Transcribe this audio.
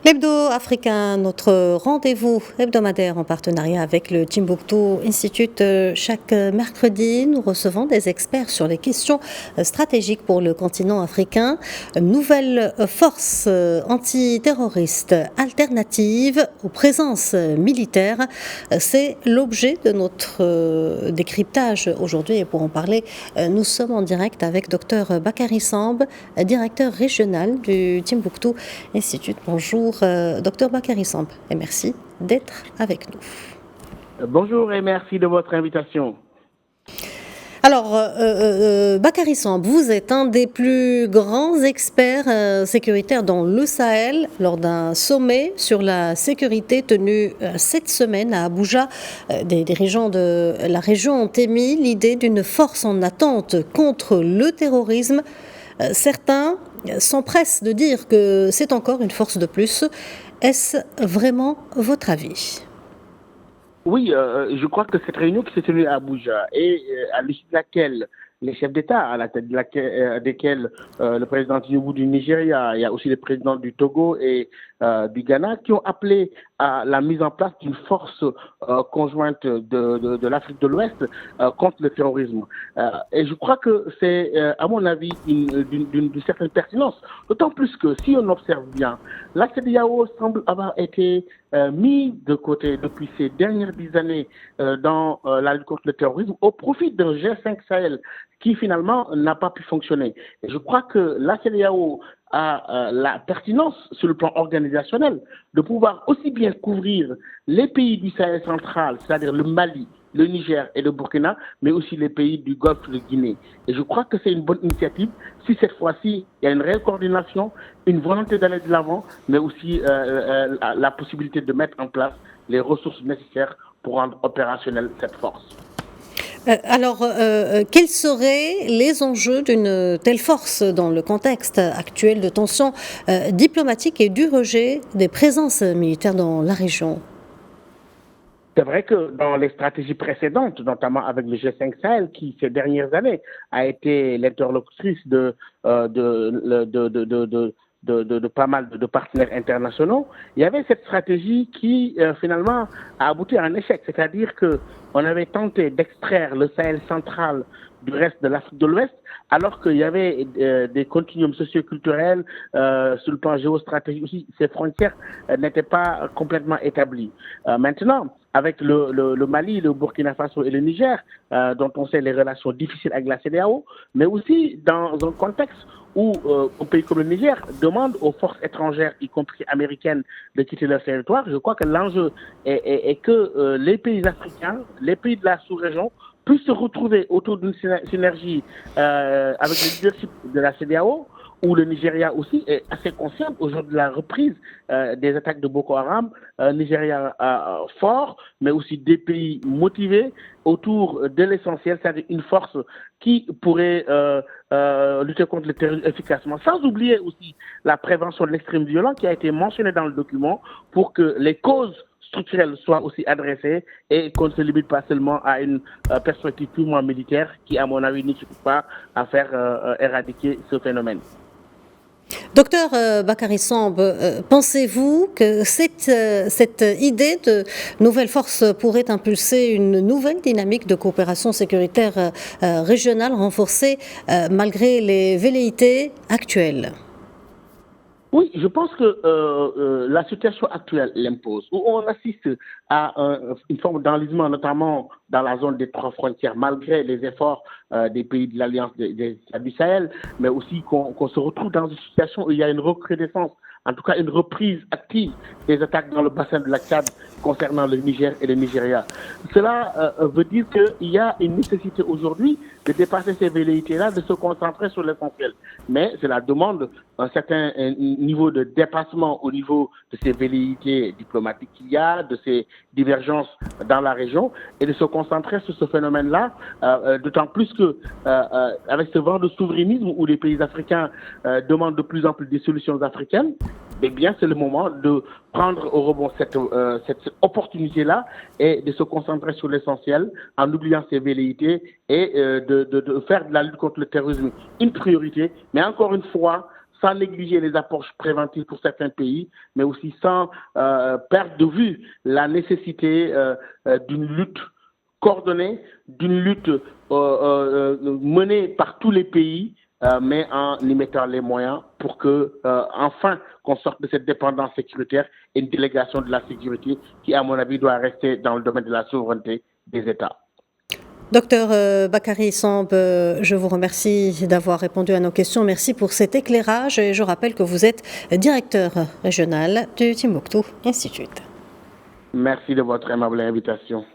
L'Hebdo africain, notre rendez-vous hebdomadaire en partenariat avec le Timbuktu Institute. Chaque mercredi, nous recevons des experts sur les questions stratégiques pour le continent africain. Nouvelle force antiterroriste alternative aux présences militaires. C'est l'objet de notre décryptage aujourd'hui. Et pour en parler, nous sommes en direct avec Dr Bakary Samb, directeur régional du Timbuktu Institute. Bonjour. Docteur Bakary Samb, et merci d'être avec nous. Bonjour et merci de votre invitation. Alors, Bakary Samb, vous êtes un des plus grands experts sécuritaires dans le Sahel lors d'un sommet sur la sécurité tenu cette semaine à Abuja. Des dirigeants de la région ont émis l'idée d'une force en attente contre le terrorisme. Certains s'empressent de dire que c'est encore une force de plus. Est-ce vraiment votre avis ? Oui, je crois que cette réunion qui s'est tenue à Abuja et à l'issue de laquelle les chefs d'État, à la tête desquels le président Tinubu du Nigeria, il y a aussi le président du Togo et du Ghana, qui ont appelé à la mise en place d'une force conjointe de l'Afrique de l'Ouest contre le terrorisme. Et je crois que c'est, à mon avis, d'une certaine pertinence. D'autant plus que, si on observe bien, la CEDEAO semble avoir été mis de côté depuis ces dernières 10 années dans la lutte contre le terrorisme au profit d'un G5 Sahel qui finalement n'a pas pu fonctionner. Et je crois que la CEDEAO a la pertinence sur le plan organisationnel de pouvoir aussi bien couvrir les pays du Sahel central, c'est-à-dire le Mali, le Niger et le Burkina, mais aussi les pays du Golfe de Guinée. Et je crois que c'est une bonne initiative si cette fois-ci il y a une réelle coordination, une volonté d'aller de l'avant, mais aussi la possibilité de mettre en place les ressources nécessaires pour rendre opérationnelle cette force. Alors, quels seraient les enjeux d'une telle force dans le contexte actuel de tensions diplomatiques et du rejet des présences militaires dans la région ? C'est vrai que dans les stratégies précédentes, notamment avec le G5 Sahel, qui ces dernières années a été l'interlocutrice de pas mal de partenaires internationaux, il y avait cette stratégie qui finalement a abouti à un échec. C'est-à-dire qu'on avait tenté d'extraire le Sahel central du reste de l'Afrique de l'Ouest, alors qu'il y avait des continuums socioculturels sur le plan géostratégique aussi. Ces frontières n'étaient pas complètement établies. Maintenant, avec le Mali, le Burkina Faso et le Niger, dont on sait les relations difficiles avec la CEDEAO, mais aussi dans un contexte où un pays comme le Niger demande aux forces étrangères, y compris américaines, de quitter leur territoire. Je crois que l'enjeu est que les pays africains, les pays de la sous-région, puissent se retrouver autour d'une synergie avec le leadership de la CEDEAO, où le Nigeria aussi est assez conscient aujourd'hui de la reprise des attaques de Boko Haram, Nigeria fort, mais aussi des pays motivés autour de l'essentiel, c'est-à-dire une force qui pourrait lutter contre le terrorisme efficacement, sans oublier aussi la prévention de l'extrême violence qui a été mentionnée dans le document pour que les causes structurelles soient aussi adressées et qu'on ne se limite pas seulement à une perspective purement militaire qui, à mon avis, ne suffit pas à faire éradiquer ce phénomène. Docteur Bakary Samb, pensez-vous que cette idée de nouvelle force pourrait impulser une nouvelle dynamique de coopération sécuritaire régionale renforcée malgré les velléités actuelles ? Oui, je pense que la situation actuelle l'impose, où on assiste à une forme d'enlisement, notamment dans la zone des trois frontières, malgré les efforts des pays de l'Alliance du Sahel, mais aussi qu'on se retrouve dans une situation où il y a une recrudescence, en tout cas une reprise active des attaques dans le bassin de la Tchad concernant le Niger et le Nigeria. Cela veut dire qu'il y a une nécessité aujourd'hui de dépasser ces velléités-là, de se concentrer sur l'essentiel. Mais cela demande un certain niveau de dépassement au niveau de ces velléités diplomatiques qu'il y a, de ces divergences dans la région, et de se concentrer sur ce phénomène-là, d'autant plus que avec ce vent de souverainisme où les pays africains demandent de plus en plus des solutions africaines, eh bien, c'est le moment de prendre au rebond cette opportunité-là et de se concentrer sur l'essentiel en oubliant ses velléités et de faire de la lutte contre le terrorisme une priorité, mais encore une fois, sans négliger les approches préventives pour certains pays, mais aussi sans perdre de vue la nécessité d'une lutte coordonnée, d'une lutte menée par tous les pays, mais en y mettant les moyens pour que, enfin, qu'on sorte de cette dépendance sécuritaire et une délégation de la sécurité qui, à mon avis, doit rester dans le domaine de la souveraineté des États. Docteur Bakary Samb, je vous remercie d'avoir répondu à nos questions. Merci pour cet éclairage et je rappelle que vous êtes directeur régional du Timbuktu Institute. Merci de votre aimable invitation.